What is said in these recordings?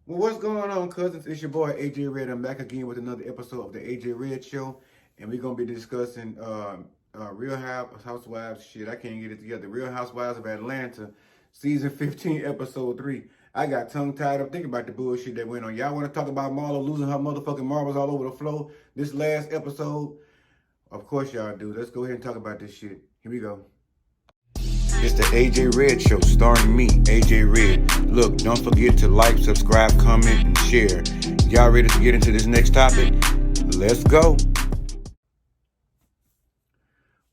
Well, what's going on, cousins? It's your boy AJ Red. I'm back again with another episode of the AJ Red Show, and we're gonna be discussing Real Housewives shit. I can't get it together. Real Housewives of Atlanta, season 15, episode 3. I got tongue tied up thinking about the bullshit that went on. Y'all want to talk about Marlo losing her motherfucking marbles all over the floor this last episode? Of course y'all do. Let's go ahead and talk about this shit. Here we go. It's the AJ Red Show, starring me, AJ Red. Look, don't forget to like, subscribe, comment, and share. Y'all ready to get into this next topic? Let's go.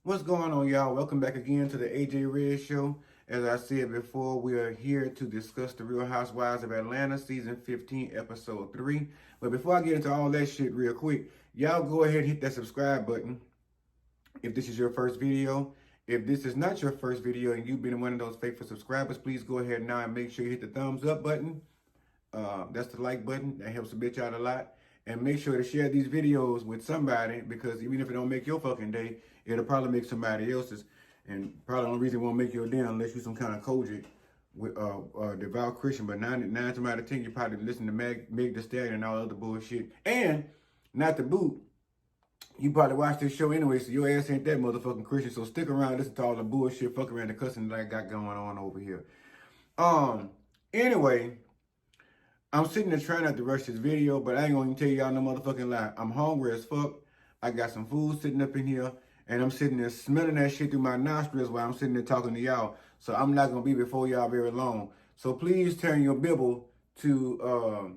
What's going on, y'all? Welcome back again to the AJ Red Show. As I said before, we are here to discuss the Real Housewives of Atlanta, season 15, episode 3. But before I get into all that shit real quick, y'all go ahead and hit that subscribe button if this is your first video. If this is not your first video and you've been one of those faithful subscribers, please go ahead now and make sure you hit the thumbs up button. That's the like button. That helps a bitch out a lot. And make sure to share these videos with somebody, because even if it don't make your fucking day, it'll probably make somebody else's. And probably the only reason it won't make your day unless you're some kind of Kojic with devout Christian. But nine times out of 10, you probably listen to Meg Thee Stallion and all other bullshit. And not to boot, you probably watch this show anyway, so your ass ain't that motherfucking Christian. So stick around, listen to all the bullshit, fuck around the cussing that I got going on over here. Anyway, I'm sitting there trying not to rush this video, but I ain't gonna tell y'all no motherfucking lie. I'm hungry as fuck. I got some food sitting up in here, and I'm sitting there smelling that shit through my nostrils while I'm sitting there talking to y'all. So I'm not gonna be before y'all very long. So please turn your Bible to,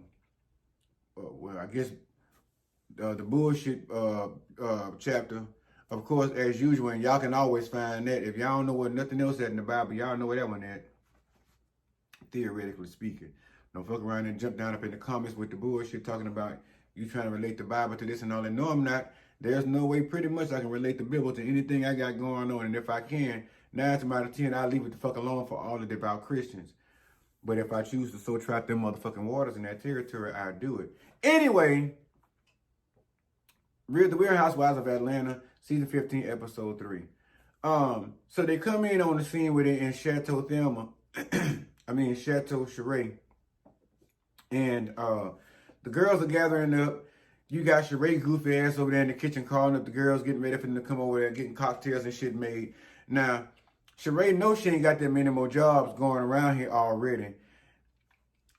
well, I guess the bullshit chapter, of course, as usual, and y'all can always find that. If y'all don't know what nothing else at in the Bible, y'all know where that one at, theoretically speaking. Don't fuck around and jump down up in the comments with the bullshit talking about you trying to relate the Bible to this and all that. No, I'm not. There's no way pretty much I can relate the Bible to anything I got going on, and if I can, 9 times out of 10, I'll leave it the fuck alone for all the devout Christians. But if I choose to so trap them motherfucking waters in that territory, I'll do it. Anyway, the Real Housewives of Atlanta, season 15, episode 3. So they come in on the scene with it in Chateau Thelma, Chateau Sheree. And the girls are gathering up. You got Sheree goofy ass over there in the kitchen calling up the girls, getting ready for them to come over there, getting cocktails and shit made. Now, Sheree knows she ain't got that many more jobs going around here already.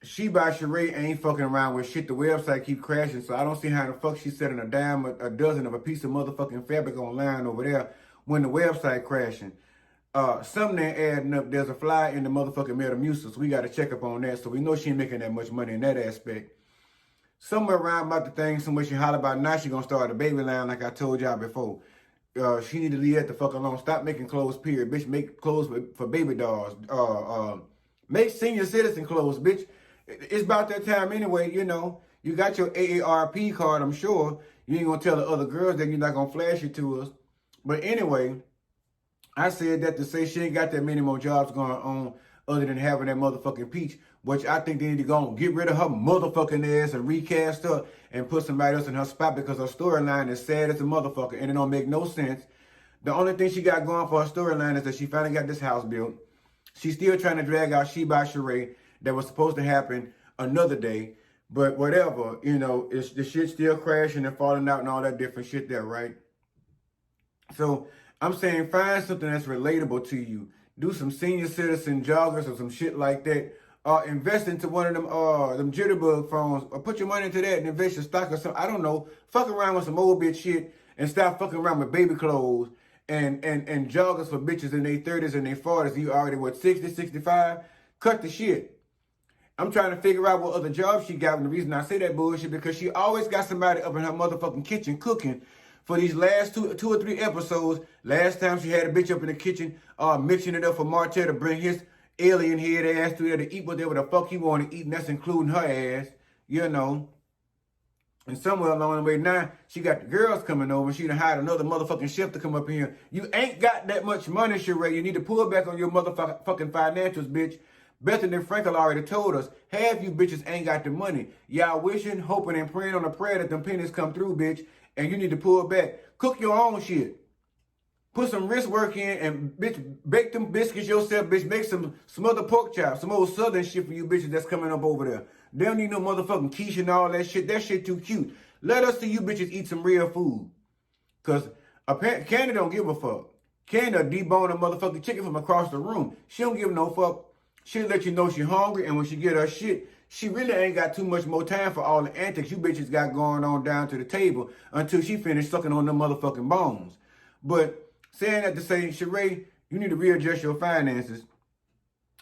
She by Sheree ain't fucking around with shit. The website keep crashing, so I don't see how the fuck she's selling a dime a dozen of a piece of motherfucking fabric online over there when the website crashing. Something ain't adding up. There's a fly in the motherfucking Metamucil, so we got to check up on that. So we know she ain't making that much money in that aspect. Somewhere around about the thing, somewhere she holler about now she gonna start a baby line like I told y'all before. She need to leave that the fuck alone. Stop making clothes, period. Bitch, make clothes for baby dolls. Make senior citizen clothes, bitch. It's about that time anyway, you know. You got your AARP card, I'm sure. You ain't gonna tell the other girls that you're not gonna flash it to us. But anyway, I said that to say she ain't got that many more jobs going on other than having that motherfucking peach, which I think they need to go and get rid of her motherfucking ass and recast her and put somebody else in her spot, because her storyline is sad as a motherfucker and it don't make no sense. The only thing she got going for her storyline is that she finally got this house built. She's still trying to drag out She by Sheree that was supposed to happen another day. But whatever, you know, it's the shit still crashing and falling out and all that different shit there, right? So I'm saying find something that's relatable to you. Do some senior citizen joggers or some shit like that. Invest into one of them jitterbug phones, or put your money into that and invest your stock or something. I don't know. Fuck around with some old bitch shit and stop fucking around with baby clothes and joggers for bitches in their 30s and their 40s. You already, 60, 65? Cut the shit. I'm trying to figure out what other jobs she got. And the reason I say that bullshit, because she always got somebody up in her motherfucking kitchen cooking. For these last two or three episodes, last time she had a bitch up in the kitchen mixing it up for Martell to bring his alien head ass through there to eat whatever the fuck he want to eat, and that's including her ass, you know. And somewhere along the way now, she got the girls coming over. She done hired another motherfucking chef to come up here. You ain't got that much money, Sheree. You need to pull back on your motherfucking financials, bitch. Bethany Frankel already told us, half you bitches ain't got the money. Y'all wishing, hoping, and praying on a prayer that them pennies come through, bitch. And you need to pull back. Cook your own shit. Put some wrist work in and bitch, bake them biscuits yourself, bitch. Make some other pork chops, some old southern shit for you bitches that's coming up over there. They don't need no motherfucking quiche and all that shit. That shit too cute. Let us see you bitches eat some real food. Cause Candy don't give a fuck. Candy debone a motherfucking chicken from across the room. She don't give no fuck. She'll let you know she hungry, and when she get her shit, she really ain't got too much more time for all the antics you bitches got going on down to the table until she finished sucking on them motherfucking bones. But saying that to say, Sheree, you need to readjust your finances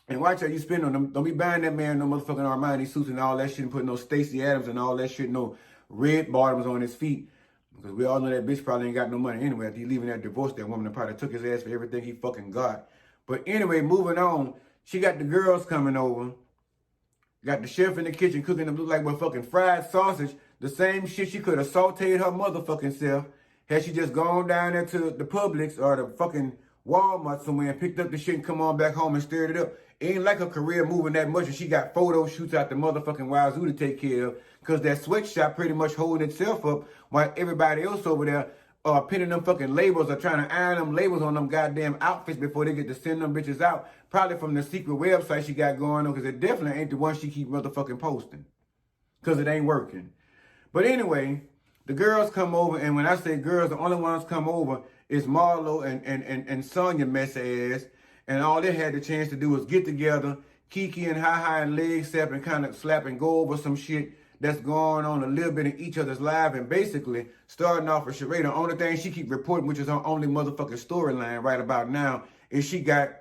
and watch how you spend on them. Don't be buying that man no motherfucking Armani suits and all that shit and putting no Stacey Adams and all that shit, no red bottoms on his feet. Because we all know that bitch probably ain't got no money anyway. After he leaving that divorce, that woman probably took his ass for everything he fucking got. But anyway, moving on. She got the girls coming over. Got the chef in the kitchen cooking them look like what fucking fried sausage. The same shit she could have sauteed her motherfucking self had she just gone down there to the Publix or the fucking Walmart somewhere and picked up the shit and come on back home and stirred it up. It ain't like her career moving that much and she got photo shoots out the motherfucking wazoo to take care of because that sweatshop pretty much holding itself up while everybody else over there pinning them fucking labels or trying to iron them labels on them goddamn outfits before they get to send them bitches out. Probably from the secret website she got going on because it definitely ain't the one she keep motherfucking posting because it ain't working. But anyway, the girls come over, and when I say girls, the only ones come over is Marlo and Sonya messy ass, and all they had the chance to do was get together, Kiki and Hi and leg slap and kind of slap and go over some shit that's going on a little bit in each other's life, and basically starting off with Sheree. The only thing she keep reporting, which is her only motherfucking storyline right about now, is she got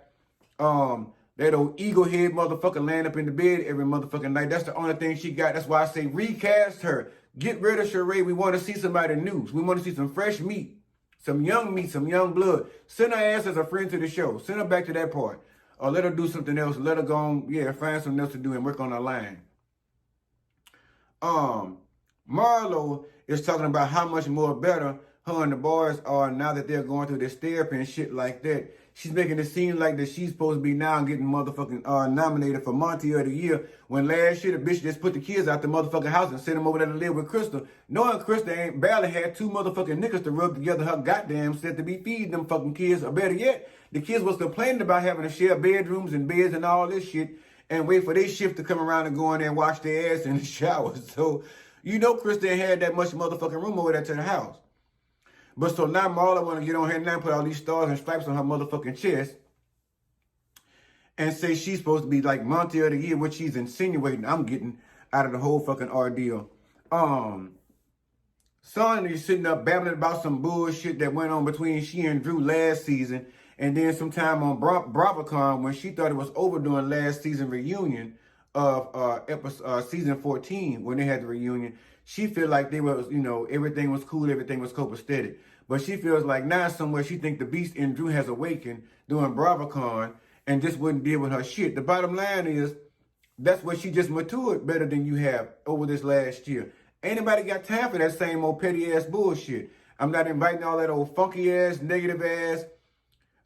that old eagle head motherfucker laying up in the bed every motherfucking night. That's the only thing she got. That's why I say recast her. Get rid of Sheree. We want to see somebody new. We want to see some fresh meat, some young blood. Send her ass as a friend to the show. Send her back to that part. Or let her do something else. Let her go on, find something else to do and work on her line. Marlo is talking about how much more better her and the boys are now that they're going through this therapy and shit like that. She's making it seem like that she's supposed to be now getting motherfucking nominated for Monty of the Year when last year the bitch just put the kids out the motherfucking house and sent them over there to live with Crystal, knowing Crystal ain't barely had two motherfucking niggas to rub together her goddamn set to be feeding them fucking kids. Or better yet, the kids was complaining about having to share bedrooms and beds and all this shit and wait for their shift to come around and go in there and wash their ass in the shower. So, you know Crystal ain't had that much motherfucking room over there to the house. But so now Marla want to get on here now and put all these stars and stripes on her motherfucking chest and say she's supposed to be like Monty of the Year, which she's insinuating I'm getting out of the whole fucking ordeal. Sonny's sitting up babbling about some bullshit that went on between she and Drew last season, and then sometime on BravoCon when she thought it was over during last season reunion of season 14 when they had the reunion. She feel like they was, everything was cool, everything was copacetic. But she feels like now somewhere she think the beast in Drew has awakened during BravoCon and just wouldn't deal with her shit. The bottom line is that's where she just matured better than you have over this last year. Ain't nobody got time for that same old petty ass bullshit. I'm not inviting all that old funky ass, negative ass,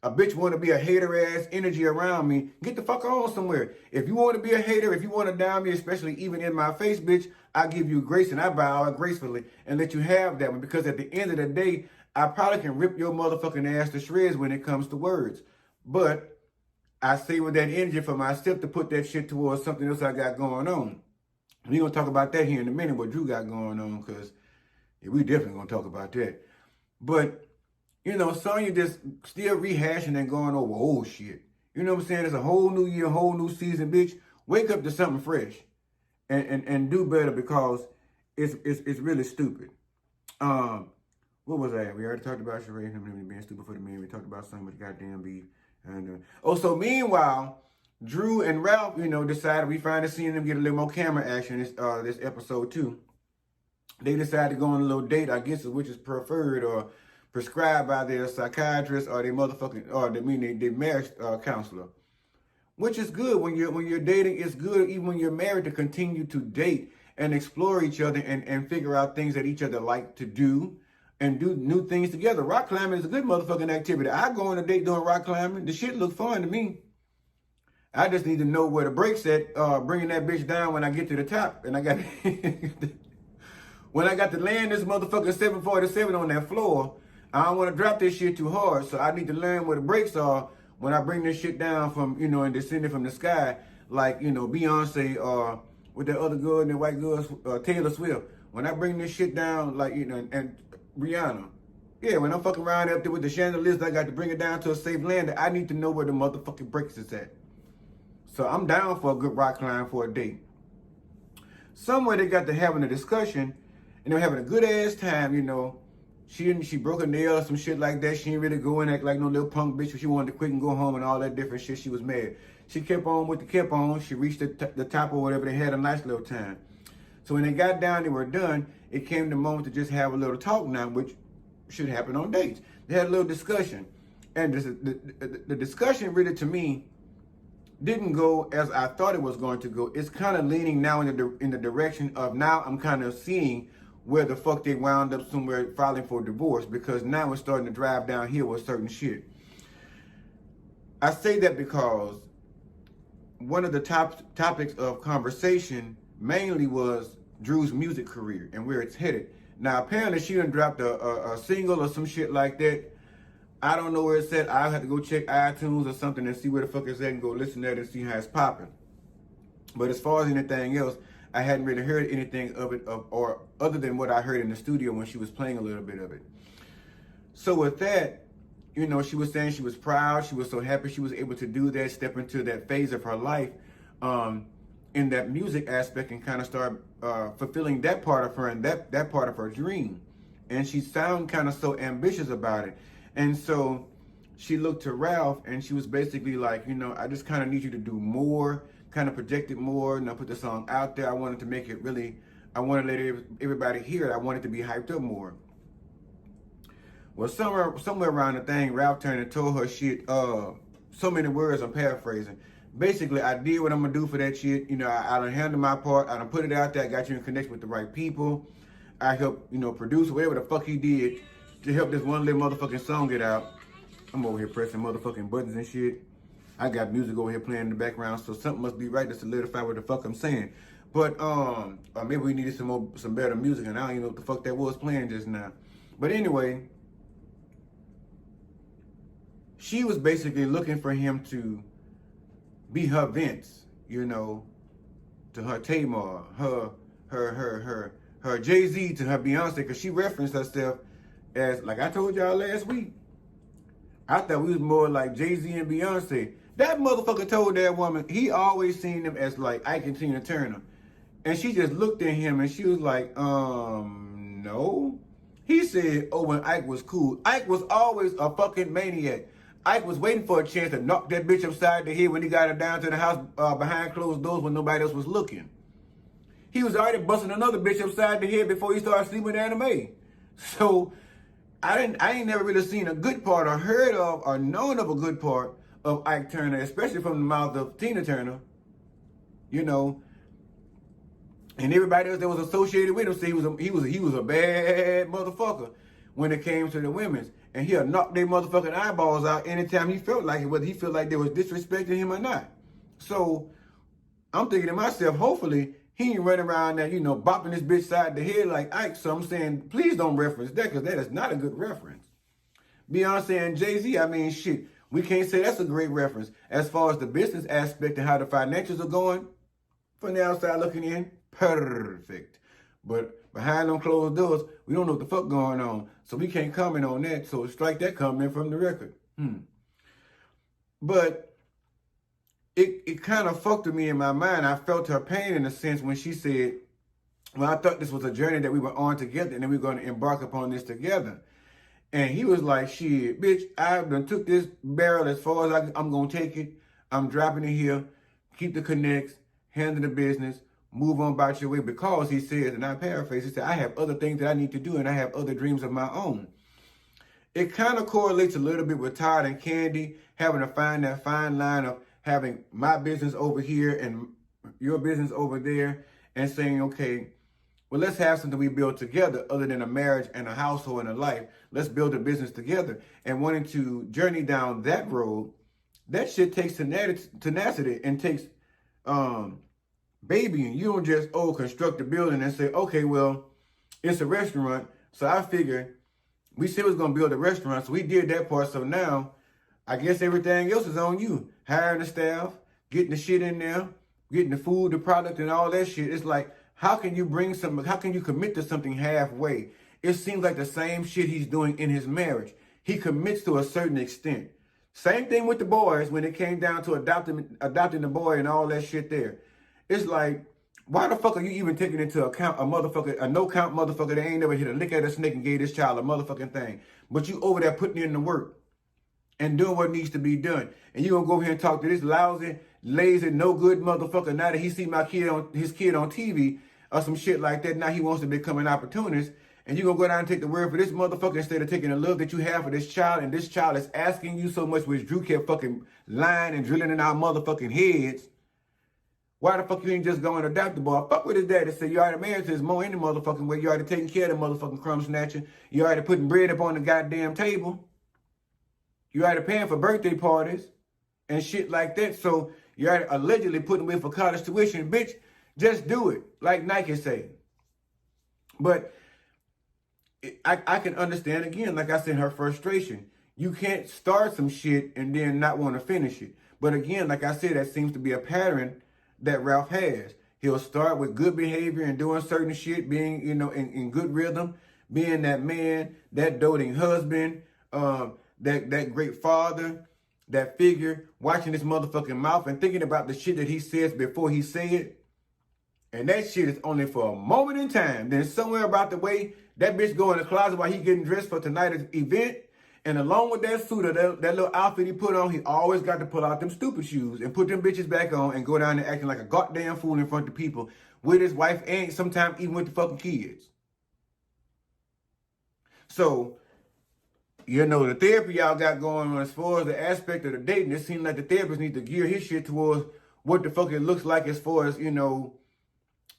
a bitch want to be a hater ass energy around me. Get the fuck on somewhere. If you want to be a hater, if you want to down me, especially even in my face, bitch, I give you grace and I bow out gracefully and let you have that one. Because at the end of the day, I probably can rip your motherfucking ass to shreds when it comes to words. But I say with that energy for myself to put that shit towards something else I got going on. We're going to talk about that here in a minute, what Drew got going on, because we definitely going to talk about that. But Sonya just still rehashing and going over old shit. You know what I'm saying? It's a whole new year, whole new season, bitch. Wake up to something fresh and do better because it's really stupid. What was that? We already talked about Sheree being stupid for the men. We talked about something with goddamn beef. And so meanwhile, Drew and Ralph, decided we finally seen them get a little more camera action this episode too. They decided to go on a little date, I guess, which is preferred or prescribed by their psychiatrist or their marriage counselor, which is good when you're dating. It's good even when you're married to continue to date and explore each other and figure out things that each other like to do and do new things together. Rock climbing is a good motherfucking activity. I go on a date doing rock climbing. The shit look fun to me. I just need to know where the brakes at, bringing that bitch down when I get to the top. And I got when I got to land this motherfucking 747 on that floor, I don't want to drop this shit too hard, so I need to learn where the brakes are when I bring this shit down from, and descending from the sky, like, Beyonce or with that other girl and that white girl, Taylor Swift. When I bring this shit down, like, and Rihanna. Yeah, when I'm fucking around up there with the chandeliers, I got to bring it down to a safe landing. I need to know where the motherfucking brakes is at. So I'm down for a good rock climb for a date. Somewhere they got to having a discussion, and they're having a good ass time, She broke a nail or some shit like that. She didn't really go and act like no little punk bitch. She wanted to quit and go home and all that different shit. She was mad. She kept on with the kept on. She reached the top or whatever. They had a nice little time. So when they got down, they were done. It came the moment to just have a little talk now, which should happen on dates. They had a little discussion. And the discussion really, to me, didn't go as I thought it was going to go. It's kind of leaning now in the direction of now I'm kind of seeing where the fuck they wound up somewhere filing for divorce, because now we're starting to drive downhill with certain shit. I say that because one of the topics of conversation mainly was Drew's music career and where it's headed. Now, apparently she done dropped a single or some shit like that. I don't know where it's at. I'll have to go check iTunes or something and see where the fuck it's at and go listen to it and see how it's popping. But as far as anything else, I hadn't really heard anything of it, or other than what I heard in the studio when she was playing a little bit of it. So with that, she was saying she was proud. She was so happy she was able to do that, step into that phase of her life in that music aspect and kind of start fulfilling that part of her and that part of her dream. And she sounded kind of so ambitious about it. And so she looked to Ralph and she was basically like, I just kind of need you to do more, kind of project it more, and I put the song out there. I wanted to make it really, I wanted to let everybody hear it. I wanted to be hyped up more. Well, somewhere around the thing, Ralph turned and told her shit, so many words, I'm paraphrasing. Basically, I did what I'm going to do for that shit. I done handled my part. I done put it out there. I got you in connection with the right people. I helped, produce whatever the fuck he did to help this one little motherfucking song get out. I'm over here pressing motherfucking buttons and shit. I got music over here playing in the background, so something must be right to solidify what the fuck I'm saying. But or maybe we needed some better music, and I don't even know what the fuck that was playing just now. But anyway, she was basically looking for him to be her Vince, to her Tamar, her Jay-Z, to her Beyonce, because she referenced herself as, like I told y'all last week, I thought we was more like Jay-Z and Beyonce. That motherfucker told that woman he always seen them as like Ike and Tina Turner. And she just looked at him and she was like, no. He said, oh, when Ike was cool. Ike was always a fucking maniac. Ike was waiting for a chance to knock that bitch upside the head when he got her down to the house behind closed doors when nobody else was looking. He was already busting another bitch upside the head before he started sleeping with Anna Mae. So I ain't never really seen a good part or heard of or known of a good part of Ike Turner, especially from the mouth of Tina Turner, and everybody else that was associated with him said he was a bad motherfucker when it came to the women's, and he'll knock their motherfucking eyeballs out anytime he felt like it, whether he felt like they was disrespecting him or not. So I'm thinking to myself, hopefully he ain't running around there, bopping this bitch side the head like Ike. So I'm saying, please don't reference that, because that is not a good reference. Beyonce and Jay-Z, I mean, shit, we can't say that's a great reference. As far as the business aspect and how the financials are going, from the outside looking in, perfect. But behind them closed doors, we don't know what the fuck going on. So we can't comment on that. So strike that comment from the record. But it kind of fucked with me in my mind. I felt her pain in a sense when she said, well, I thought this was a journey that we were on together and then we were going to embark upon this together. And he was like, shit, bitch, I done took this barrel as far as I'm going to take it. I'm dropping it here. Keep the connects, handle the business, move on about your way. Because he says, and I paraphrase, he said, I have other things that I need to do and I have other dreams of my own. It kind of correlates a little bit with Todd and Candy having to find that fine line of having my business over here and your business over there and saying, okay, well, let's have something we build together other than a marriage and a household and a life. Let's build a business together. And wanting to journey down that road, that shit takes tenacity and takes babying. You don't just, construct a building and say, okay, well, it's a restaurant. So I figure We said we was going to build a restaurant, so we did that part. So now, I guess everything else is on you. Hiring the staff, getting the shit in there, getting the food, the product, and all that shit. It's like, how can you commit to something halfway? It seems like the same shit he's doing in his marriage. He commits to a certain extent. Same thing with the boys when it came down to adopting the boy and all that shit there. It's like, why the fuck are you even taking into account a no-count motherfucker that ain't never hit a lick at a snake and gave this child a motherfucking thing? But you over there putting in the work and doing what needs to be done. And you gonna go here and talk to this lousy, lazy, no good motherfucker now that he see his kid on TV or some shit like that. Now he wants to become an opportunist. And you gonna go down and take the word for this motherfucker instead of taking the love that you have for this child. And this child is asking you so much, which Drew kept fucking lying and drilling in our motherfucking heads. Why the fuck you ain't just going to adopt the boy? Fuck with his daddy. Say you already married to his mom any motherfucking way. You already taking care of the motherfucking crumb snatcher. You already putting bread up on the goddamn table. You already paying for birthday parties and shit like that. So you already allegedly putting away for college tuition. Bitch, just do it. Like Nike say. But I can understand, again, like I said, her frustration. You can't start some shit and then not want to finish it. But again, like I said, that seems to be a pattern that Ralph has. He'll start with good behavior and doing certain shit, being, in good rhythm, being that man, that doting husband, that great father, that figure, watching his motherfucking mouth and thinking about the shit that he says before he say it. And that shit is only for a moment in time. Then somewhere about the way that bitch go in the closet while he getting dressed for tonight's event. And along with that suit or that little outfit he put on, he always got to pull out them stupid shoes and put them bitches back on and go down there acting like a goddamn fool in front of people with his wife and sometimes even with the fucking kids. So, the therapy y'all got going on as far as the aspect of the dating, it seems like the therapist needs to gear his shit towards what the fuck it looks like as far as,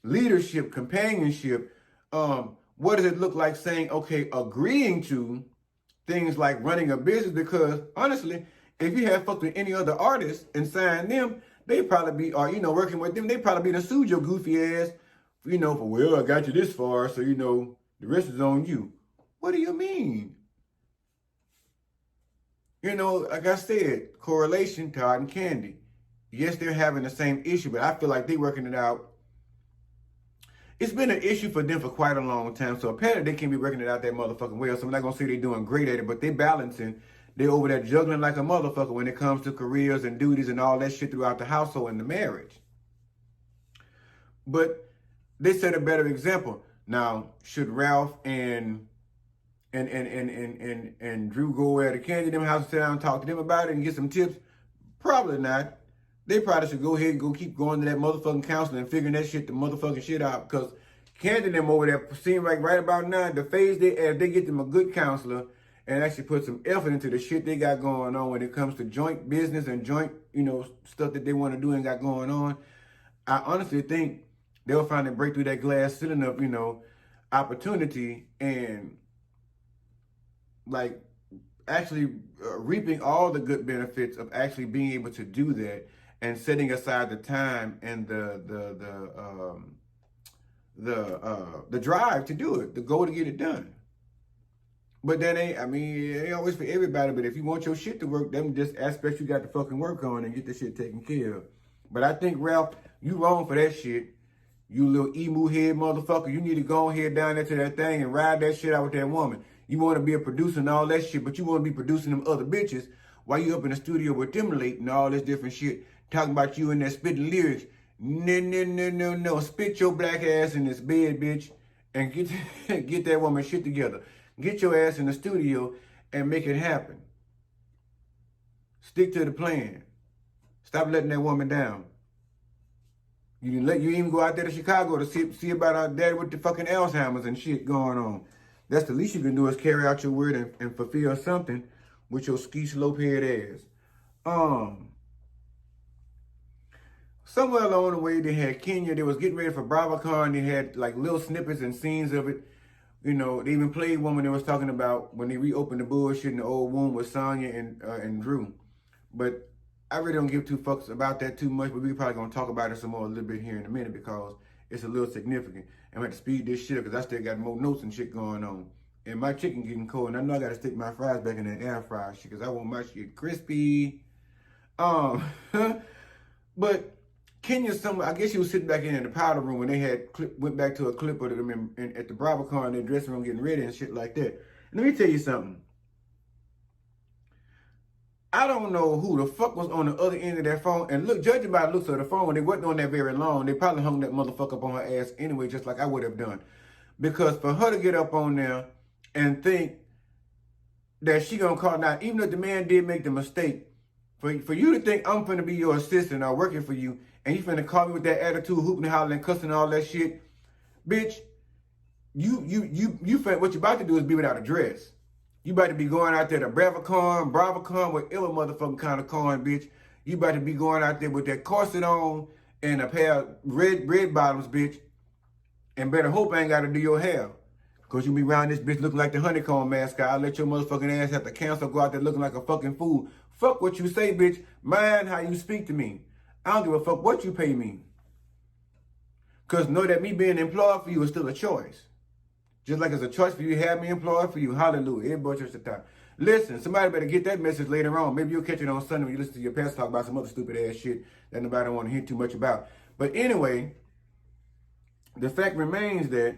leadership, companionship. What does it look like saying, okay, agreeing to things like running a business? Because honestly, if you had fucked with any other artists and signed them, they probably be, or, working with them, they probably be to sued your goofy ass, for, well, I got you this far, so, the rest is on you. What do you mean? Like I said, correlation, Todd and Candy. Yes, they're having the same issue, but I feel like they're working it out. It's been an issue for them for quite a long time, so apparently they can be working it out that motherfucking way. So I'm not going to say they're doing great at it, but they're balancing. They're over there juggling like a motherfucker when it comes to careers and duties and all that shit throughout the household and the marriage. But they set a better example. Now, should Ralph and Drew go over to Candy them house and sit down and talk to them about it and get some tips? Probably not. They probably should go ahead and keep going to that motherfucking counseling and figuring that shit, the motherfucking shit out. Because Candy them over there seem like right about now, the phase as they get them a good counselor and actually put some effort into the shit they got going on when it comes to joint business and joint, stuff that they want to do and got going on. I honestly think they'll finally break through that glass ceiling of, opportunity and like actually reaping all the good benefits of actually being able to do that and setting aside the time and the drive to do it, the goal to get it done. But that ain't always for everybody. But if you want your shit to work, them just aspects you got to fucking work on and get the shit taken care of. But I think, Ralph, you wrong for that shit. You little emu head motherfucker. You need to go ahead down there to that thing and ride that shit out with that woman. You want to be a producer and all that shit, but you want to be producing them other bitches while you up in the studio with them late and all this different shit. Talking about you in there spitting lyrics. No. Spit your black ass in this bed, bitch, and get that woman shit together. Get your ass in the studio and make it happen. Stick to the plan. Stop letting that woman down. You even go out there to Chicago to see about our dad with the fucking Alzheimer's and shit going on. That's the least you can do is carry out your word and fulfill something with your ski slope head ass. Somewhere along the way, they had Kenya. They was getting ready for BravoCon. They had like little snippets and scenes of it. They even played one when they was talking about when they reopened the bullshit in the old womb with Sonya and Drew. But I really don't give two fucks about that too much. But we're probably gonna talk about it some more a little bit here in a minute because it's a little significant. I'm gonna have to speed this shit up because I still got more notes and shit going on. And my chicken getting cold, and I know I gotta stick my fries back in the air fryer shit, because I want my shit crispy. But Kenya, I guess she was sitting back in the powder room when they had went back to a clip of them at the BravoCon in their dressing room getting ready and shit like that. And let me tell you something. I don't know who the fuck was on the other end of that phone. And look, judging by the looks of the phone, they wasn't on that very long. They probably hung that motherfucker up on her ass anyway, just like I would have done. Because for her to get up on there and think that she gonna call now, even if the man did make the mistake, for you to think I'm finna be your assistant or working for you, and you finna call me with that attitude, hooping and hollering, cussing and all that shit, bitch, you what you about to do is be without a dress. You about to be going out there to BravoCon, whatever motherfucking kind of con, bitch. You about to be going out there with that corset on and a pair of red bottoms, bitch. And better hope I ain't got to do your hair. Because you be around this bitch looking like the honeycomb mascot. I'll let your motherfucking ass have to cancel, go out there looking like a fucking fool. Fuck what you say, bitch. Mind how you speak to me. I don't give a fuck what you pay me. Because know that me being employed for you is still a choice. Just like it's a choice for you to have me employed for you. Hallelujah. Everybody church the time. Listen, somebody better get that message later on. Maybe you'll catch it on Sunday when you listen to your pastor talk about some other stupid ass shit that nobody don't want to hear too much about. But anyway, the fact remains that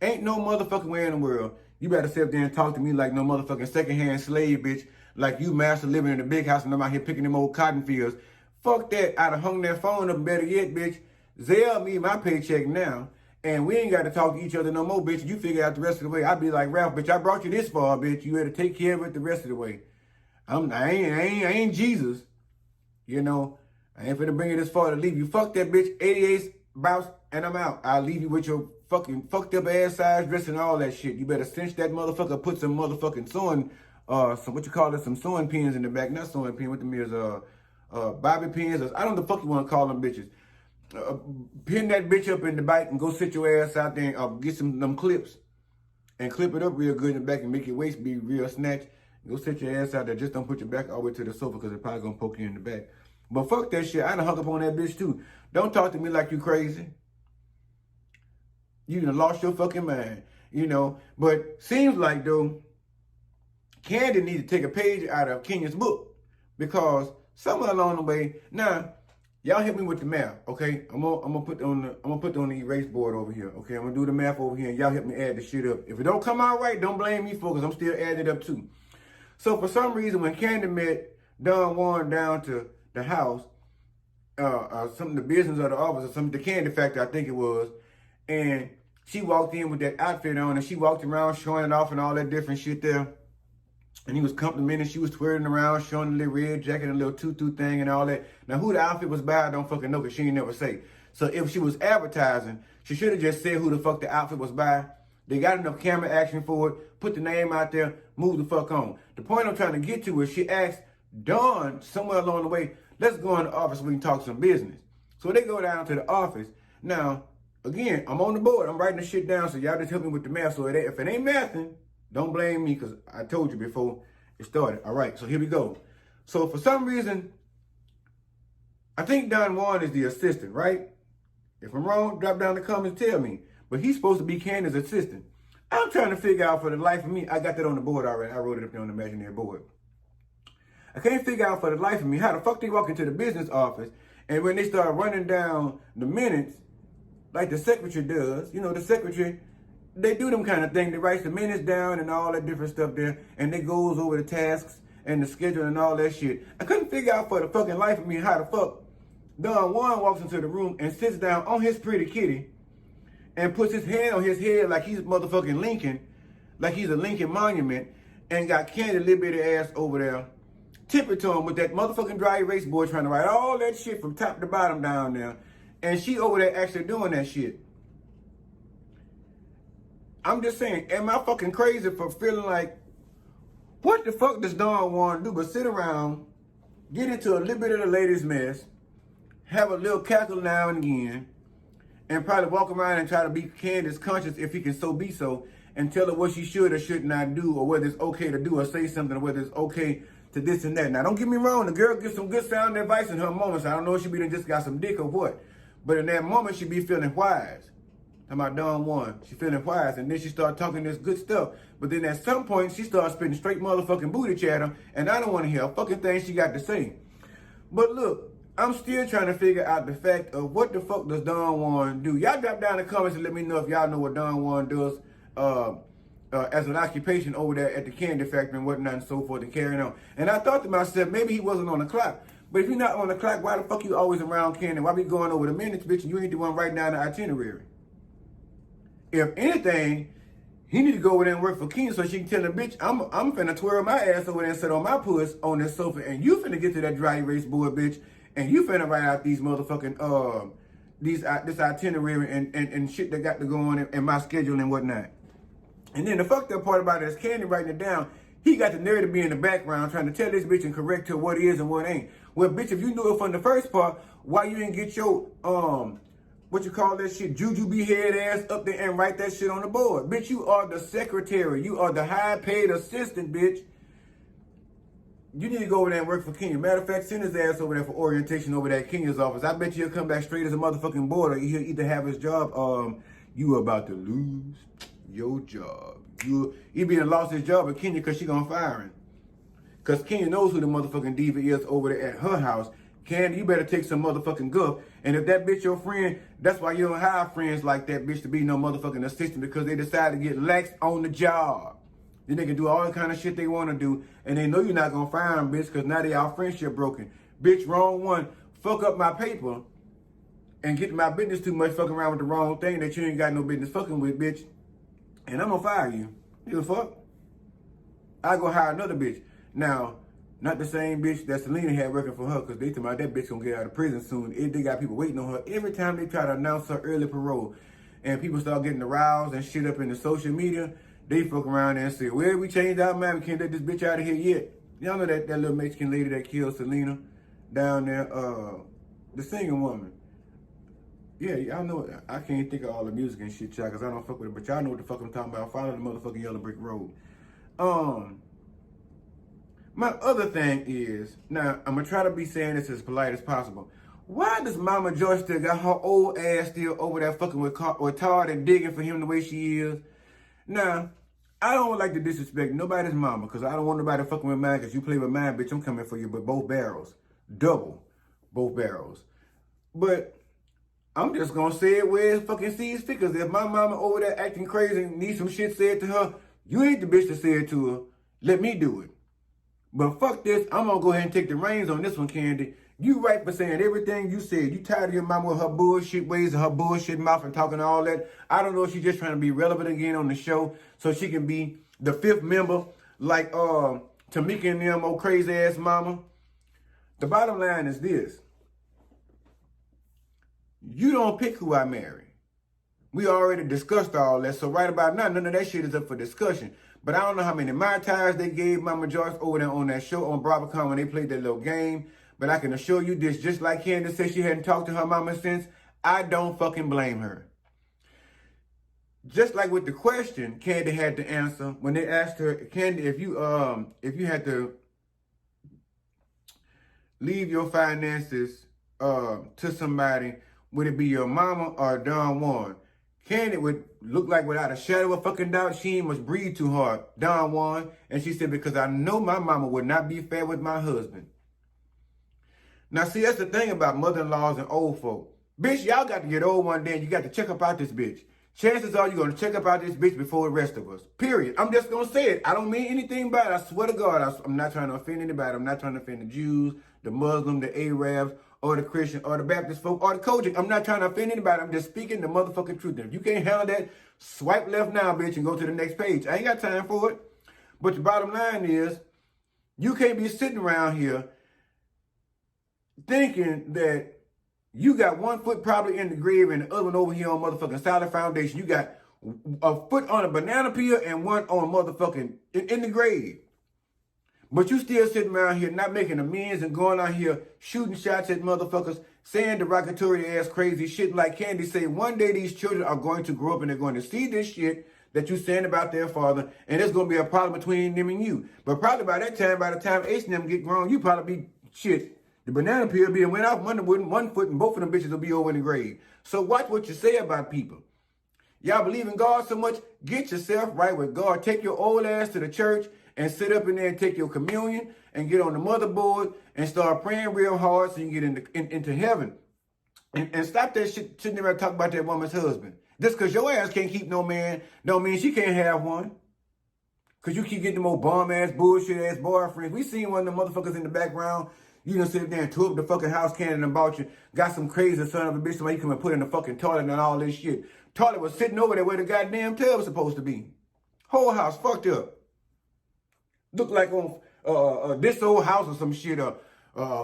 ain't no motherfucking way in the world you better sit up there and talk to me like no motherfucking secondhand slave, bitch. Like you master living in a big house and I'm out here picking them old cotton fields. Fuck that. I'd have hung that phone up, better yet, bitch. Zell me my paycheck now. And we ain't got to talk to each other no more, bitch. You figure out the rest of the way. I'd be like, Ralph, bitch, I brought you this far, bitch. You had to take care of it the rest of the way. I ain't Jesus. You know, I ain't finna bring you this far to leave you. Fuck that, bitch. 88 bounce, and I'm out. I'll leave you with your fucking fucked up ass size dress and all that shit. You better cinch that motherfucker, put some motherfucking sewing, some sewing pins in the back. Not sewing pin, what them is, bobby pins. I don't know the fuck you want to call them bitches. Pin that bitch up in the bike and go sit your ass out there and get them clips and clip it up real good in the back and make your waist be real snatched. Go sit your ass out there. Just don't put your back all the way to the sofa because it's probably going to poke you in the back. But fuck that shit. I done hung up on that bitch too. Don't talk to me like you crazy. You done lost your fucking mind. You know. But seems like though, Candy need to take a page out of Kenya's book. Because somewhere along the way, now, y'all help me with the math, okay? I'm gonna put on the erase board over here, okay? I'm gonna do the math over here, and y'all help me add the shit up. If it don't come out right, don't blame me for it, because I'm still adding it up too. So for some reason, when Candy met Don Juan down to the house, some of the business of the office, or some of the candy factory, I think it was, and she walked in with that outfit on, and she walked around showing it off and all that different shit there. And he was complimenting, she was twirling around, showing a little red jacket and a little tutu thing and all that. Now, who the outfit was by, I don't fucking know, because she ain't never say. So if she was advertising, she should have just said who the fuck the outfit was by. They got enough camera action for it, put the name out there, move the fuck on. The point I'm trying to get to is she asked Dawn somewhere along the way, let's go in the office so we can talk some business. So they go down to the office. Now, again, I'm on the board. I'm writing the shit down, so y'all just help me with the math. So if it ain't mathing, don't blame me, because I told you before it started. All right, so here we go. So for some reason, I think Don Juan is the assistant, right? If I'm wrong, drop down in the comments, tell me. But he's supposed to be Candace's assistant. I'm trying to figure out for the life of me. I got that on the board already. I wrote it up there on the imaginary board. I can't figure out for the life of me how the fuck they walk into the business office, and when they start running down the minutes, like the secretary does, you know, the secretary, they do them kind of thing. They write the minutes down and all that different stuff there, and they goes over the tasks and the schedule and all that shit. I couldn't figure out for the fucking life of me how the fuck Don Juan walks into the room and sits down on his pretty kitty and puts his hand on his head like he's motherfucking Lincoln, like he's a Lincoln monument, and got Candy little bitty ass over there, tipping to him with that motherfucking dry erase board trying to write all that shit from top to bottom down there. And she over there actually doing that shit. I'm just saying, am I fucking crazy for feeling like, what the fuck does Dawn want to do but sit around, get into a little bit of the latest mess, have a little cackle now and again, and probably walk around and try to be Candace conscious if he can so be so, and tell her what she should or should not do, or whether it's okay to do or say something, or whether it's okay to this and that. Now, don't get me wrong, the girl gets some good sound advice in her moments. I don't know if she be just got some dick or what, but in that moment, she be feeling wise. Talking about Don Juan. She feeling wise, and then she started talking this good stuff. But then at some point, she started spitting straight motherfucking booty chatter, and I don't want to hear a fucking thing she got to say. But look, I'm still trying to figure out the fact of what the fuck does Don Juan do. Y'all drop down in the comments and let me know if y'all know what Don Juan does as an occupation over there at the candy factory and whatnot and so forth and carrying on. And I thought to myself, maybe he wasn't on the clock. But if you're not on the clock, why the fuck you always around Candy? Why be going over the minutes, bitch, and you ain't the one writing down the itinerary? If anything, he need to go over there and work for King so she can tell him, bitch, I'm finna twirl my ass over there and sit on my puss on this sofa, and you finna get to that dry erase board, bitch, and you finna write out these motherfucking, this itinerary and shit that got to go on in my schedule and whatnot. And then the fucked up part about it is Candy writing it down. He got the nerve to be in the background trying to tell this bitch and correct her what is and what ain't. Well, bitch, if you knew it from the first part, why you didn't get your, what you call that shit, jujube head ass up there and write that shit on the board? Bitch, you are the secretary. You are the high-paid assistant, bitch. You need to go over there and work for Kenya. Matter of fact, send his ass over there for orientation over there at Kenya's office. I bet you he'll come back straight as a motherfucking board, or he'll either have his job, you about to lose your job. He be lost his job at Kenya because she gonna fire him. Because Kenya knows who the motherfucking diva is over there at her house. Candy, you better take some motherfucking guff. And if that bitch your friend, that's why you don't hire friends like that bitch to be no motherfucking assistant, because they decide to get lax on the job. Then they can do all the kind of shit they want to do, and they know you're not gonna fire them, bitch, because now they our friendship broken. Bitch, wrong one. Fuck up my paper and get my business too much, fucking around with the wrong thing that you ain't got no business fucking with, bitch. And I'm gonna fire you. You the fuck? I go hire another bitch. Now, not the same bitch that Selena had working for her, because they talking about that bitch gonna get out of prison soon. They got people waiting on her. Every time they try to announce her early parole and people start getting aroused and shit up in the social media, they fuck around and say, well, we changed our mind. We can't let this bitch out of here yet. Y'all know that little Mexican lady that killed Selena down there, the singing woman. Yeah, y'all know it. I can't think of all the music and shit, y'all, because I don't fuck with it. But y'all know what the fuck I'm talking about. Follow the motherfucking yellow brick road. My other thing is, now, I'm going to try to be saying this as polite as possible. Why does Mama Joy still got her old ass still over there fucking with Todd and digging for him the way she is? Now, I don't like to disrespect nobody's mama, because I don't want nobody fucking with mine, because you play with mine, bitch, I'm coming for you with both barrels. Double. Both barrels. But I'm just going to say it where it fucking sees fit, because if my mama over there acting crazy and needs some shit said to her, you ain't the bitch to say it to her. Let me do it. But fuck this, I'm going to go ahead and take the reins on this one, Candy. You right for saying everything you said. You tired of your mama with her bullshit ways and her bullshit mouth and talking all that. I don't know if she's just trying to be relevant again on the show so she can be the fifth member like Tamika and them old crazy ass mama. The bottom line is this. You don't pick who I marry. We already discussed all that, so right about now, none of that shit is up for discussion. But I don't know how many Mai Tais they gave Mama Joyce over there on that show on BravoCon when they played that little game. But I can assure you this, just like Candace said she hadn't talked to her mama since, I don't fucking blame her. Just like with the question Candy had to answer when they asked her, Candy, if you had to leave your finances to somebody, would it be your mama or Don Juan? Candy would look like without a shadow of fucking doubt, she must breathe too hard. Don Juan. And she said, because I know my mama would not be fair with my husband. Now, see, that's the thing about mother-in-laws and old folk. Bitch, y'all got to get old one day and you got to check up out this bitch. Chances are you're going to check up out this bitch before the rest of us. Period. I'm just going to say it. I don't mean anything bad. I swear to God, I'm not trying to offend anybody. I'm not trying to offend the Jews, the Muslim, the Arabs, or the Christian, or the Baptist folk, or the Kojic. I'm not trying to offend anybody. I'm just speaking the motherfucking truth. And if you can't handle that, swipe left now, bitch, and go to the next page. I ain't got time for it. But the bottom line is, you can't be sitting around here thinking that you got one foot probably in the grave and the other one over here on motherfucking solid foundation. You got a foot on a banana peel and one on motherfucking in the grave. But you still sitting around here not making amends and going out here shooting shots at motherfuckers, saying derogatory ass crazy shit like Candy say. One day these children are going to grow up and they're going to see this shit that you saying about their father, and there's going to be a problem between them and you. But probably by that time, by the time Ace and them get grown, you probably be shit. The banana peel went off one foot and both of them bitches will be over in the grave. So watch what you say about people. Y'all believe in God so much, get yourself right with God. Take your old ass to the church and sit up in there and take your communion and get on the motherboard and start praying real hard so you can get into heaven. And stop that shit sitting there and talk about that woman's husband. Just because your ass can't keep no man, don't mean she can't have one. Because you keep getting them old bomb-ass, bullshit-ass boyfriends. We seen one of them motherfuckers in the background. You done sit there and tore up the fucking house cannon about you. Got some crazy son of a bitch somebody you come and put in the fucking toilet and all this shit. Toilet was sitting over there where the goddamn tub was supposed to be. Whole house fucked up. Looked like on this old house or some shit.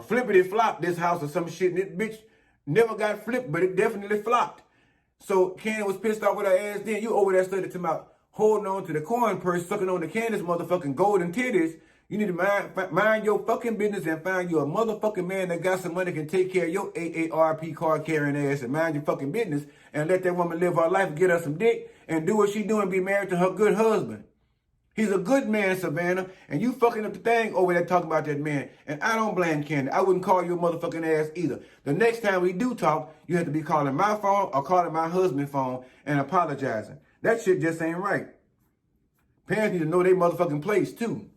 Flippity flop this house or some shit. And this bitch never got flipped, but it definitely flopped. So Candace was pissed off with her ass. Then you over there studying to my holding on to the coin purse, sucking on the Candace motherfucking golden titties. You need to mind your fucking business and find you a motherfucking man that got some money can take care of your AARP card carrying ass and mind your fucking business and let that woman live her life, get her some dick and do what she do and be married to her good husband. He's a good man, Savannah, and you fucking up the thing over there talking about that man. And I don't blame Candace. I wouldn't call you a motherfucking ass either. The next time we do talk, you have to be calling my phone or calling my husband's phone and apologizing. That shit just ain't right. Parents need to know their motherfucking place too.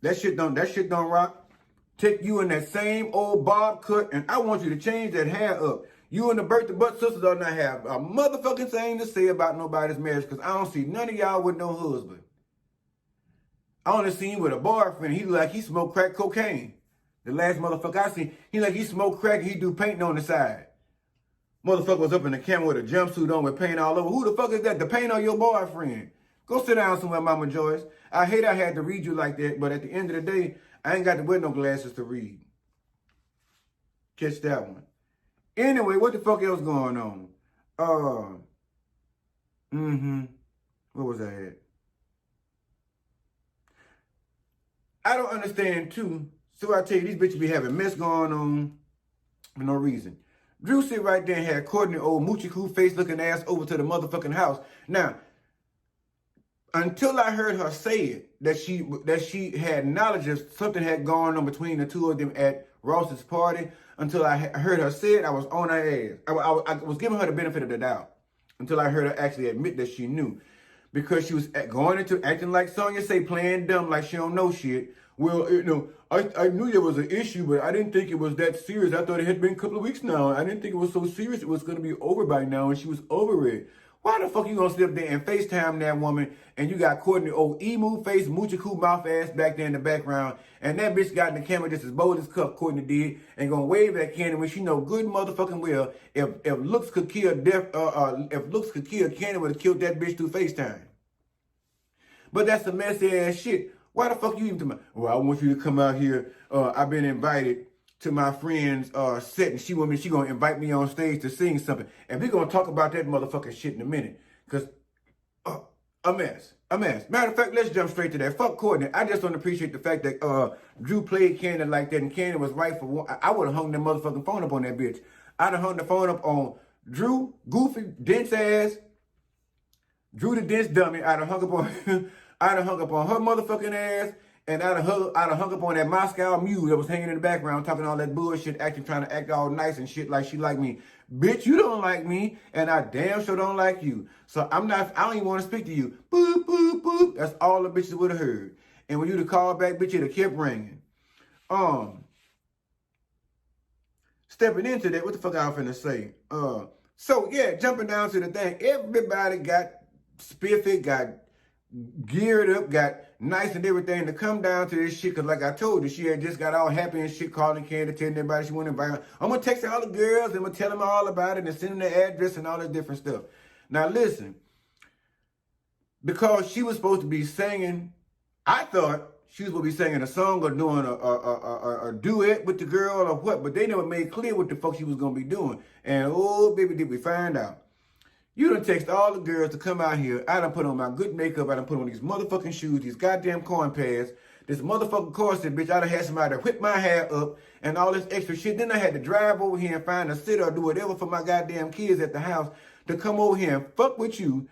That shit don't rock. Take you in that same old bob cut, and I want you to change that hair up. You and the birth to butt sisters do not have a motherfucking thing to say about nobody's marriage, because I don't see none of y'all with no husband. I only seen you with a boyfriend. He look like he smoked crack cocaine. The last motherfucker I seen, he like he smoked crack and he do painting on the side. Motherfucker was up in the camera with a jumpsuit on with paint all over. Who the fuck is that? The paint on your boyfriend. Go sit down somewhere, Mama Joyce. I hate I had to read you like that, but at the end of the day, I ain't got to wear no glasses to read. Catch that one. Anyway, what the fuck else going on? What was that? I don't understand too. So I tell you, these bitches be having mess going on for no reason. Drew sit right there and had Courtney old moochie cool face looking ass over to the motherfucking house. Now, until I heard her say it, that she had knowledge of something had gone on between the two of them at Ross's party, until I heard her say it, I was on her ass. I was giving her the benefit of the doubt until I heard her actually admit that she knew. Because she was going into acting like Sonya say, playing dumb like she don't know shit. Well, you know, I knew there was an issue, but I didn't think it was that serious. I thought it had been a couple of weeks now. I didn't think it was so serious. It was going to be over by now, and she was over it. Why the fuck you gonna sit up there and FaceTime that woman and you got Courtney old emu face, moochie coo mouth ass back there in the background, and that bitch got in the camera just as bold as cup Courtney did and gonna wave at Candy when she know good motherfucking well if looks could kill if looks could kill, Candy would have killed that bitch through FaceTime. But that's some messy ass shit. Why the fuck you even to my, well, I want you to come out here. I've been invited to my friend's set, and she gonna invite me on stage to sing something. And we're gonna talk about that motherfucking shit in a minute. Cause a mess. Matter of fact, let's jump straight to that. Fuck Courtney. I just don't appreciate the fact that Drew played Candy like that, and Candy was right for one. I would have hung that motherfucking phone up on that bitch. I'd have hung the phone up on Drew, goofy, dense ass, Drew the dense dummy. I'd have hung up on I'd have hung up on her motherfucking ass. And I'd have hung up on that Moscow mule that was hanging in the background talking all that bullshit, trying to act all nice and shit like she like me. Bitch, you don't like me, and I damn sure don't like you. So I don't even want to speak to you. Boop, boop, boop. That's all the bitches would have heard. And when you'd have called back, bitch, it'd have kept ringing. Stepping into that, what the fuck I was finna say? So yeah, jumping down to the thing, everybody got spiffy, got geared up, got nice and everything to come down to this shit. Because like I told you, she had just got all happy and shit, calling Candy, telling everybody she wanted to invite her. I'm going to text all the girls and I'm going to tell them all about it and send them their address and all that different stuff. Now listen, because she was supposed to be singing, I thought she was supposed to be singing a song or doing a duet with the girl or what, but they never made clear what the fuck she was going to be doing. And oh, baby, did we find out. You done text all the girls to come out here. I done put on my good makeup. I done put on these motherfucking shoes, these goddamn corn pads, this motherfucking corset, bitch. I done had somebody to whip my hair up and all this extra shit. Then I had to drive over here and find a sitter or do whatever for my goddamn kids at the house to come over here and fuck with you.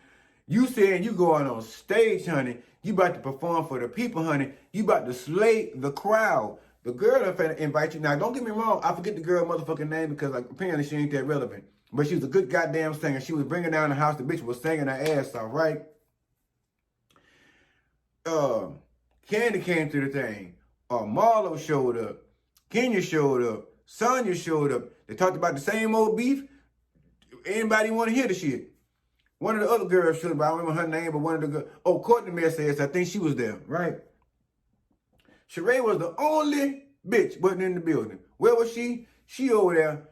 You saying you going on stage, honey. You about to perform for the people, honey. You about to slay the crowd. The girl done finna invite you. Now, don't get me wrong. I forget the girl motherfucking name because like apparently she ain't that relevant. But she was a good goddamn singer. She was bringing down the house. The bitch was singing her ass off, right? Candy came to the thing. Marlo showed up. Kenya showed up. Sonya showed up. They talked about the same old beef. Anybody want to hear the shit? One of the other girls showed up. I don't remember her name, but one of the girls. Oh, Courtney Messias, I think she was there, right? Sheree was the only bitch wasn't in the building. Where was she? She over there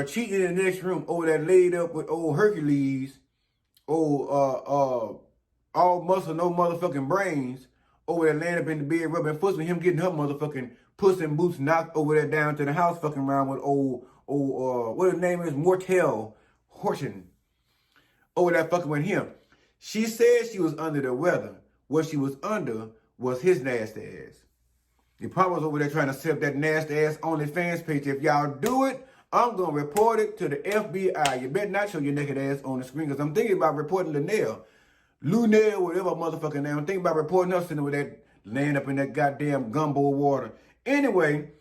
cheating in the next room, over there laid up with old Hercules, all muscle, no motherfucking brains, over there laying up in the bed rubbing foots with him getting her motherfucking puss and boots knocked over there down to the house fucking around with what his name is, Mortel Horton, over there fucking with him. She said she was under the weather. What she was under was his nasty ass. He probably was over there trying to set up that nasty ass OnlyFans page. If y'all do it, I'm going to report it to the FBI. You better not show your naked ass on the screen, because I'm thinking about reporting Lunell, whatever motherfucking name. I'm thinking about reporting us sitting with that, laying up in that goddamn gumbo water. Anyway,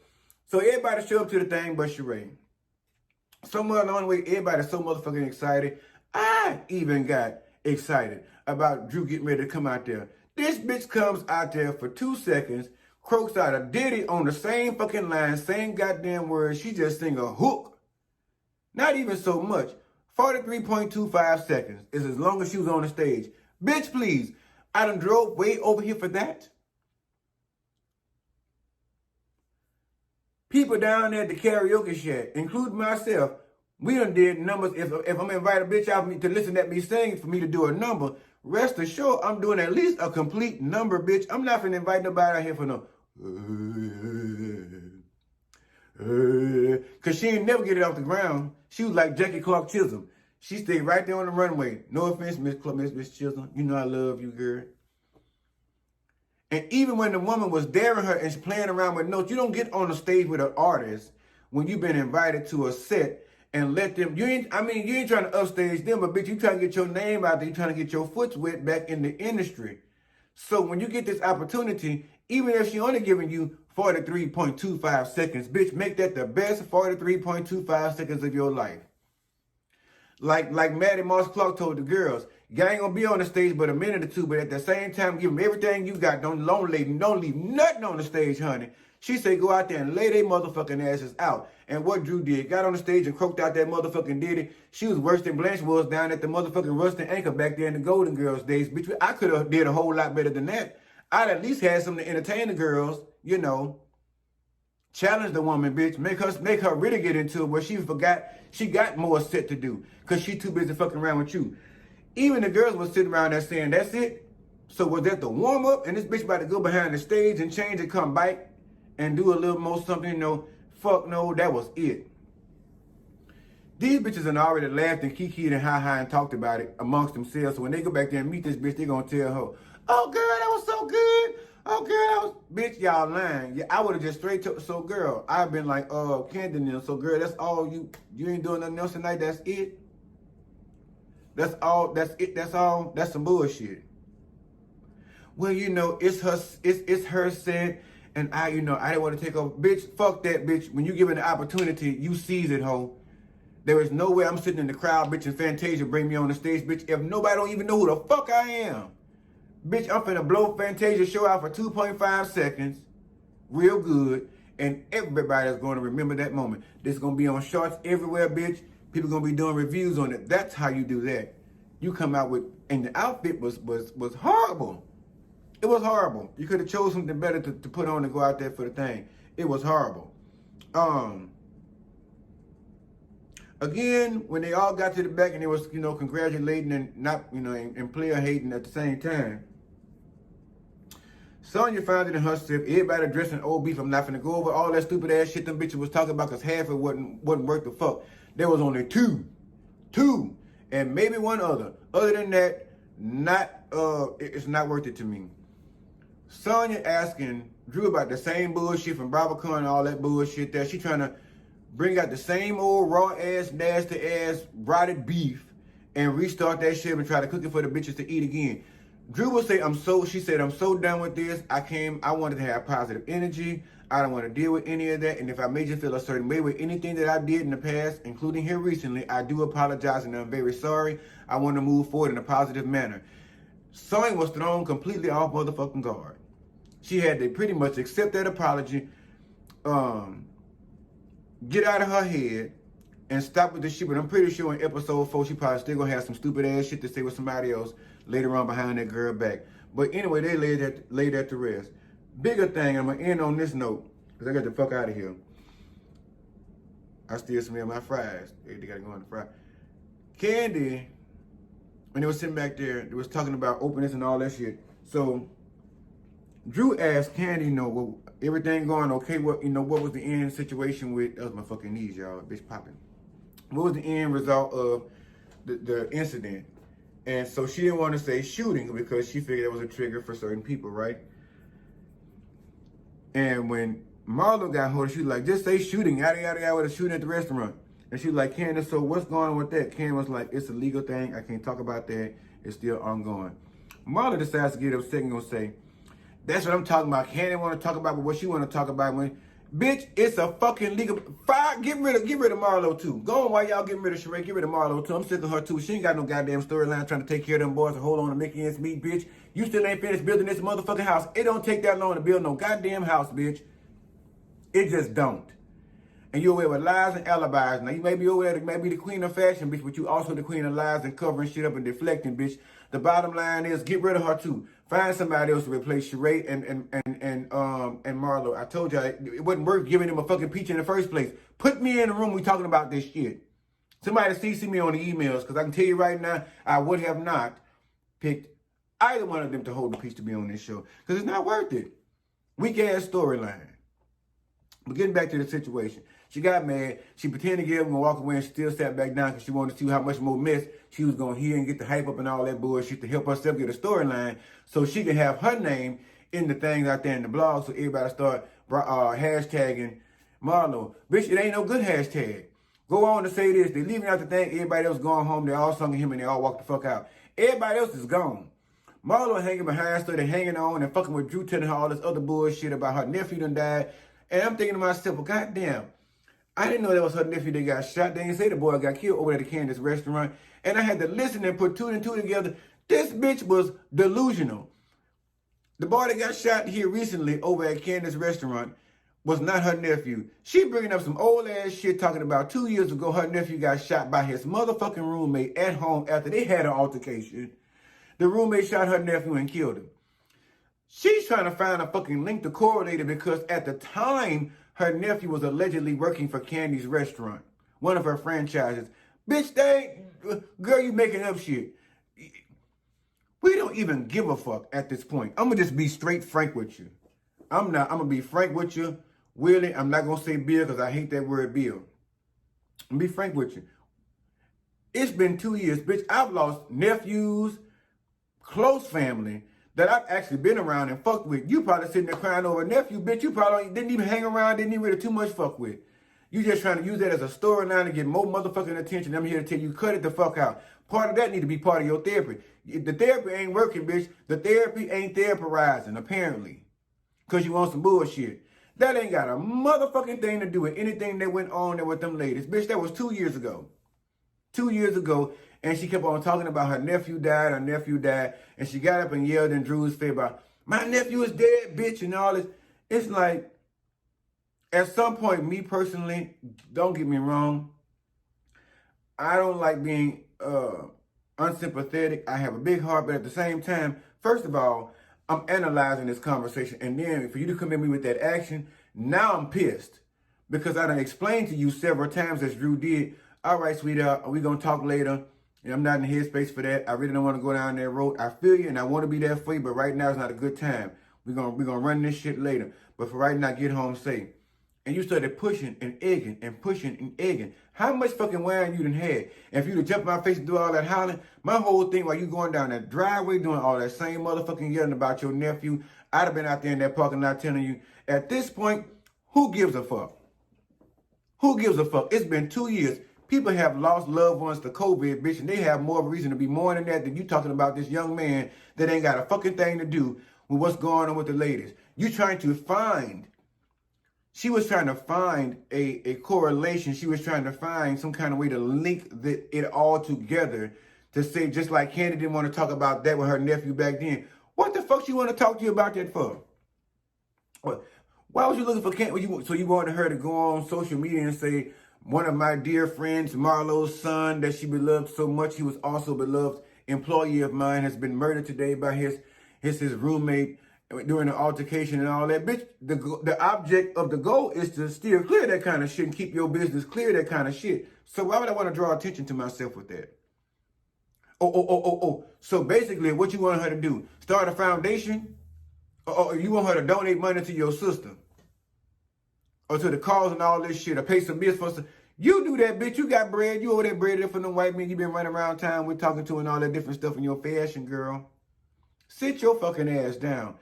so everybody showed up to the thing but Sheree. Somewhere along the way, everybody's so motherfucking excited. I even got excited about Drew getting ready to come out there. This bitch comes out there for 2 seconds, croaks out a ditty on the same fucking line, same goddamn words. She just sing a hook. Not even so much. 43.25 seconds is as long as she was on the stage. Bitch, please. I done drove way over here for that. People down there at the karaoke shack, including myself, we done did numbers. If I'm gonna invite a bitch out to listen at me sing for me to do a number, rest assured I'm doing at least a complete number, bitch. I'm not finna invite nobody out here for no cause she ain't never get it off the ground. She was like Jackie Clark Chisholm. She stayed right there on the runway. No offense, Miss Chisholm. You know I love you, girl. And even when the woman was daring her and playing around with notes, you don't get on the stage with an artist when you've been invited to a set and let them, you ain't trying to upstage them, but bitch, you trying to get your name out there, you trying to get your foot wet back in the industry. So when you get this opportunity, even if she only giving you 43.25 seconds, bitch, make that the best 43.25 seconds of your life. Like Maddie Moss Clark told the girls, y'all ain't gonna be on the stage but a minute or two, but at the same time, give them everything you got. Don't leave nothing on the stage, honey. She said go out there and lay their motherfucking asses out. And what Drew did, got on the stage and croaked out that motherfucking ditty. She was worse than Blanche was down at the motherfucking Rustin Anchor back there in the Golden Girls days. Bitch, I could have did a whole lot better than that. I'd at least had something to entertain the girls, you know. Challenge the woman, bitch. Make her really get into it where she forgot she got more set to do because she too busy fucking around with you. Even the girls was sitting around there saying, that's it? So was that the warm-up? And this bitch about to go behind the stage and change and come back and do a little more something, you know. Fuck no, that was it. These bitches had already laughed and kikied and ha-ha and talked about it amongst themselves. So when they go back there and meet this bitch, they gonna tell her, oh girl, that was so good. Oh girl, that was, bitch, y'all lying. Yeah, I would have just straight told, so girl, I've been like, Camden, so girl, that's all you ain't doing nothing else tonight, that's it? That's all, that's it, that's all, that's some bullshit. Well, you know, it's her set, and I didn't want to take over. Bitch, fuck that, bitch. When you give it an opportunity, you seize it, ho. There is no way I'm sitting in the crowd, bitch, and Fantasia bring me on the stage, bitch, if nobody don't even know who the fuck I am. Bitch, I'm finna blow Fantasia show out for 2.5 seconds, real good, and everybody's going to remember that moment. This is going to be on shorts everywhere, bitch. People going to be doing reviews on it. That's how you do that. You come out with, and the outfit was horrible. It was horrible. You could have chose something better to put on and go out there for the thing. It was horrible. Again, when they all got to the back and they was, congratulating and not, and player hating at the same time, Sonya found it in herself. Everybody addressing old beef. I'm not finna go over all that stupid ass shit them bitches was talking about because half of it wasn't worth the fuck. There was only two, and maybe one other. Other than that, it's not worth it to me. Sonya asking Drew about the same bullshit from BravoCon and all that bullshit there. She trying to bring out the same old raw ass, nasty ass, rotted beef and restart that shit and try to cook it for the bitches to eat again. Drew will say, she said, I'm so done with this. I wanted to have positive energy. I don't want to deal with any of that. And if I made you feel a certain way with anything that I did in the past, including here recently, I do apologize and I'm very sorry. I want to move forward in a positive manner. Sewing was thrown completely off motherfucking guard. She had to pretty much accept that apology, get out of her head, and stop with the shit. But I'm pretty sure in episode 4, she probably still gonna have some stupid ass shit to say with somebody else later on behind that girl back. But anyway, they laid that to rest. Bigger thing, I'm gonna end on this note, because I got the fuck out of here. I still smell my fries. They gotta go in the fry. Candy, when they was sitting back there, they was talking about openness and all that shit. So Drew asked Candy, well, everything going okay? What was the end situation with, that was my fucking knees, y'all, bitch popping. What was the end result of the incident? And so she didn't want to say shooting because she figured that was a trigger for certain people, right? And when Marlo got hold of her, she was like, just say shooting, yada, yada, yada, with a shooting at the restaurant. And she was like, Candace, so what's going on with that? Candace was like, it's a legal thing. I can't talk about that. It's still ongoing. Marlo decides to get upset and gonna say, that's what I'm talking about. Candace want to talk about what she want to talk about. When, bitch, it's a fucking legal. Fire, get rid of Marlo too. Go on while y'all getting rid of Sheree. Get rid of Marlo too. I'm sick of her too. She ain't got no goddamn storyline trying to take care of them boys and hold on to make ends meet, bitch. You still ain't finished building this motherfucking house. It don't take that long to build no goddamn house, bitch. It just don't. And you're aware with lies and alibis. Now, you may be over there, you may be the queen of fashion, bitch, but you also the queen of lies and covering shit up and deflecting, bitch. The bottom line is, get rid of her too. Find somebody else to replace Sheree and Marlo. I told you it wasn't worth giving them a fucking peach in the first place. Put me in the room we talking about this shit. Somebody CC me on the emails, because I can tell you right now, I would have not picked either one of them to hold the peach to be on this show, because it's not worth it. Weak ass storyline. But getting back to the situation, she got mad. She pretended to get up and walk away and still sat back down because she wanted to see how much more mess she was going to hear and get the hype up and all that bullshit to help herself get a storyline so she can have her name in the things out there in the blog so everybody start hashtagging Marlo. Bitch, it ain't no good hashtag. Go on to say this. They leaving out the thing. Everybody else going home. They all sung him and they all walked the fuck out. Everybody else is gone. Marlo hanging behind, started hanging on and fucking with Drew, telling her all this other bullshit about her nephew done died. And I'm thinking to myself, well, goddamn, I didn't know that was her nephew that got shot. They didn't say the boy got killed over at the Candace restaurant. And I had to listen and put two and two together. This bitch was delusional. The boy that got shot here recently over at Candace restaurant was not her nephew. She bringing up some old ass shit talking about 2 years ago her nephew got shot by his motherfucking roommate at home after they had an altercation. The roommate shot her nephew and killed him. She's trying to find a fucking link to correlate it because at the time, her nephew was allegedly working for Candy's restaurant, one of her franchises. Bitch, girl, you making up shit. We don't even give a fuck at this point. I'm gonna just be straight frank with you. I'm gonna be frank with you. Really, I'm not gonna say Bill because I hate that word Bill. I'm gonna be frank with you. It's been 2 years, bitch. I've lost nephews, close family that I've actually been around and fucked with. You probably sitting there crying over a nephew, bitch. You probably didn't even hang around, didn't even really too much fuck with. You just trying to use that as a storyline to get more motherfucking attention. I'm here to tell you, cut it the fuck out. Part of that need to be part of your therapy. The therapy ain't working, bitch. The therapy ain't therapizing, apparently. Because you want some bullshit. That ain't got a motherfucking thing to do with anything that went on there with them ladies. Bitch, that was 2 years ago. 2 years ago. And she kept on talking about her nephew died, and she got up and yelled in Drew's face about, my nephew is dead, bitch, and all this. It's like, at some point, me personally, don't get me wrong, I don't like being unsympathetic. I have a big heart, but at the same time, first of all, I'm analyzing this conversation, and then for you to come at me with that action, now I'm pissed. Because I done explained to you several times, as Drew did, all right, sweetheart, we're going to talk later. And I'm not in the headspace for that. I really don't want to go down that road. I feel you and I want to be there for you, but right now it's not a good time. We're gonna run this shit later. But for right now, get home safe. And you started pushing and egging and pushing and egging. How much fucking wine you done had? And for you to jump in my face and do all that hollering, my whole thing while you going down that driveway doing all that same motherfucking yelling about your nephew, I'd have been out there in that parking lot telling you, at this point, who gives a fuck? Who gives a fuck? It's been 2 years. People have lost loved ones to COVID, bitch, and they have more of a reason to be mourning that than you talking about this young man that ain't got a fucking thing to do with what's going on with the ladies. She was trying to find a correlation. She was trying to find some kind of way to link it all together to say, just like Candy didn't want to talk about that with her nephew back then. What the fuck she want to talk to you about that for? What? Why was you looking for Candy? So you wanted her to go on social media and say, one of my dear friends, Marlo's son, that she beloved so much, he was also a beloved employee of mine, has been murdered today by his roommate during an altercation and all that. Bitch, the object of the goal is to steer clear of that kind of shit and keep your business clear of that kind of shit. So why would I want to draw attention to myself with that? So basically what you want her to do, start a foundation? Or you want her to donate money to your sister? Or to the cause and all this shit, or pay some bills for some. You do that, bitch. You got bread. You owe that bread there for them white men you been running around town with, talking to and all that different stuff in your fashion, girl. Sit your fucking ass down.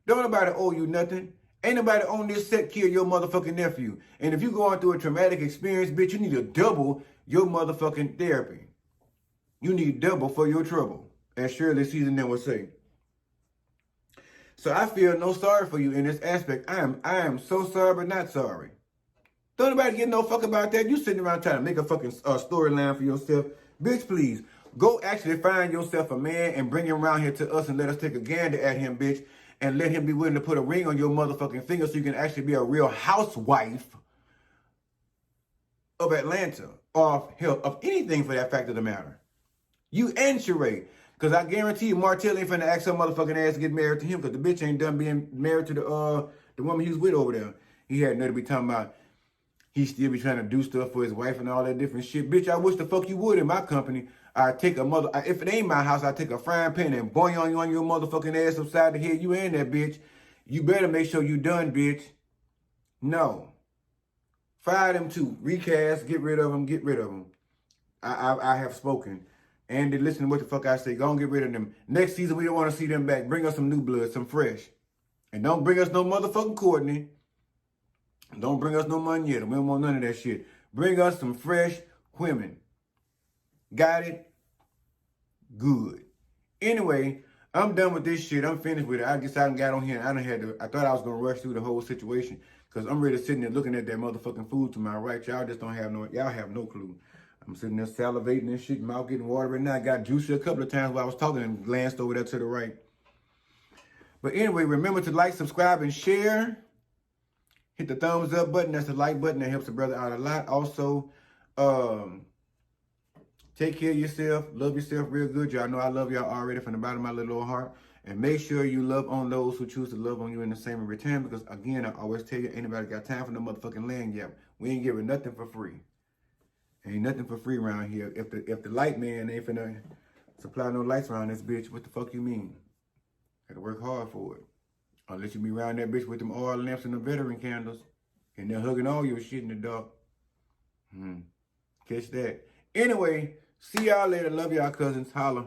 Don't nobody owe you nothing. Ain't nobody on this set kill your motherfucking nephew. And if you going through a traumatic experience, bitch, you need to double your motherfucking therapy. You need double for your trouble, as Shirley Season then would say. So I feel no sorry for you in this aspect. I am so sorry, but not sorry. Don't nobody get no fuck about that. You sitting around trying to make a fucking storyline for yourself. Bitch, please, go actually find yourself a man and bring him around here to us and let us take a gander at him, bitch. And let him be willing to put a ring on your motherfucking finger so you can actually be a real housewife of Atlanta. Or of anything for that fact of the matter. You and Sheree. Because I guarantee you, Martell ain't finna ask her motherfucking ass to get married to him, because the bitch ain't done being married to the woman he was with over there. He had nothing to be talking about. He still be trying to do stuff for his wife and all that different shit. Bitch, I wish the fuck you would in my company. I'd take if it ain't my house, I'd take a frying pan and boing on your motherfucking ass upside the head. You in there, bitch. You better make sure you done, bitch. No. Fire them too. Recast, get rid of them. I have spoken. And they listen to what the fuck I say. Go and get rid of them. Next season, we don't want to see them back. Bring us some new blood, some fresh. And don't bring us no motherfucking Courtney. Don't bring us no money yet. We don't want none of that shit. Bring us some fresh women. Got it? Good. Anyway, I'm done with this shit. I'm finished with it. I guess I got on here and I thought I was going to rush through the whole situation. Because I'm really sitting there looking at that motherfucking food to my right. Y'all just don't have y'all have no clue. I'm sitting there salivating and shit, mouth getting water right now. I got juicy a couple of times while I was talking and glanced over there to the right. But anyway, remember to like, subscribe, and share. Hit the thumbs up button. That's the like button. That helps the brother out a lot. Also, take care of yourself. Love yourself real good. Y'all know I love y'all already from the bottom of my little old heart. And make sure you love on those who choose to love on you in the same return. Because, again, I always tell you, anybody got time for no motherfucking land yet. We ain't giving nothing for free. Ain't nothing for free around here. If the light man ain't finna supply no lights around this bitch, what the fuck you mean? Gotta work hard for it. Unless you be around that bitch with them oil lamps and the veteran candles. And they're hugging all your shit in the dark. Catch that. Anyway, see y'all later. Love y'all cousins. Holla.